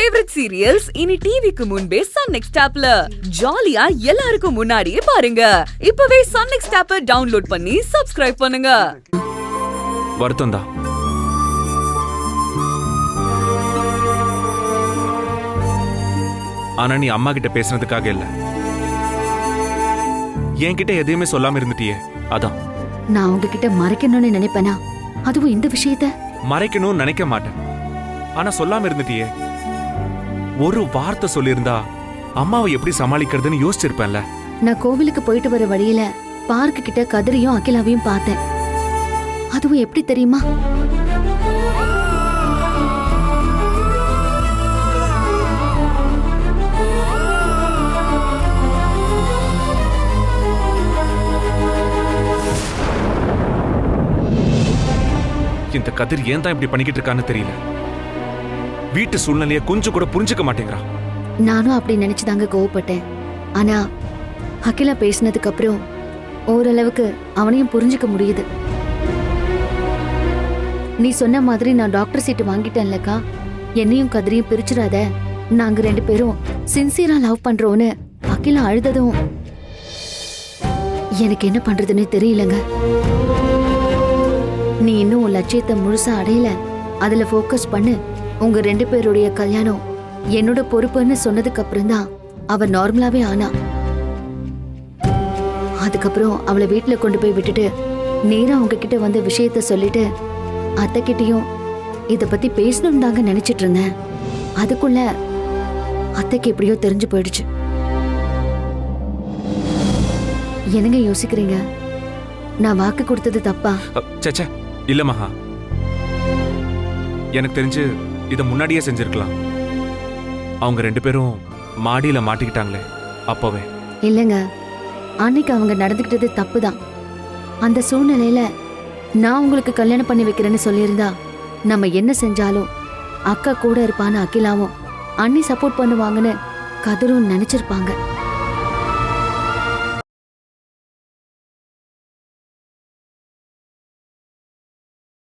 Favourite serials இனி டிவிக்கு முன்பே சன் நெக்ஸ்ட் ஆப்ல ஜாலியா எல்லாருக்கும் முன்னாடியே பாருங்க. இப்பவே சன் நெக்ஸ்ட் ஆப்பை டவுன்லோட் பண்ணி சப்ஸ்கிரைப் பண்ணுங்க. வருத்தம் தான். ஆனா நீ அம்மா கிட்ட பேசுனதுக்காக இல்ல, என்கிட்ட எதையுமே சொல்லாம இருந்துட்டியே அதான். நான் உங்ககிட்ட மறைக்கணும்னு நினைப்பேனா? அதுவும் இந்த விஷயத்த மறைக்கணும்னு நினைக்க மாட்டேன், ஆனா சொல்லாம இருந்துட்டியே. ஒரு வார்த்தை சொல்லியிருந்தா அம்மாவை எப்படி சமாளிக்கிறதுன்னு யோசிச்சிருப்பேன்ல. நான் கோவிலுக்கு போயிட்டு வர வழியில பார்க்கு கிட்ட கதிரையும் அகிலாவையும் பார்த்தேன். அதுவும் எப்படி தெரியுமா? இந்த கதிர் ஏன் தான் இப்படி பண்ணிக்கிட்டு இருக்கான்னு தெரியல. வீட்டு சூழ்நிலைய கொஞ்சம் கூட புரிஞ்சுக்க மாட்டேங்கிறான். நானும் அப்படி நினைச்சுதாங்க கோவப்பட்டேன். ஆனா அகிலா பேசினதுக்கு அப்புறம் ஓரளவுக்கு அவனையும் புரிஞ்சுக்க முடியுது. நீ சொன்ன மாதிரி நான் டாக்டர் சீட்டு வாங்கிட்டேன்லக்கா, என்னையும் கதிரையும் பிரிச்சிடாத, நாங்க 2 பேரும் சின்சியரா லவ் பண்றோன்னு அகிலா அழுததும் எனக்கு என்ன பண்றதுன்னு தெரியலங்க. நீ இன்னும் உன் லட்சியத்தை முழுசா அடையல, அதுல போக்கஸ் பண்ணு. உங்க 2 பேருடைய கல்யாணம் என்னோட பொறுப்புன்னு சொன்னதுக்கு அப்புறம் தான் அவ நார்மலாவே ஆனா. அதுக்கப்புறம் அவளை வீட்டுல கொண்டு போய் விட்டுட்டு நேரா உங்ககிட்ட வந்த விஷயத்த சொல்லிட்டு அத்தை கிட்டயும் இத பத்தி பேசணும் தாங்க நினைச்சிட்டு இருந்தேன். அதுக்குள்ள அத்தைக்கு எப்படியோ தெரிஞ்சு போயிடுச்சு. என்னங்க யோசிக்கிறீங்க? நான் வாக்கு கொடுத்தது தப்பா? சச்சா இல்ல மகா, எனக்கு தெரிஞ்சு இத முன்னாடியே செஞ்சிருக்கலாம். அவங்க 2 பேரும் மாடியில மாட்டிக்கிட்டாங்களே அப்பவே. இல்லங்க, அன்னைக்கு அவங்க நடந்துக்கிட்டது தப்புதான். அந்த சூழ்நிலையில நான் உங்களுக்கு கல்யாணம் பண்ணி வைக்கிறேன்னு சொல்லியிருந்தா நம்ம என்ன செஞ்சாலும் அக்கா கூட இருப்பான்னு அகிலாவும் அண்ணி சப்போர்ட் பண்ணுவாங்கன்னு கதிரும் நினைச்சிருப்பாங்க.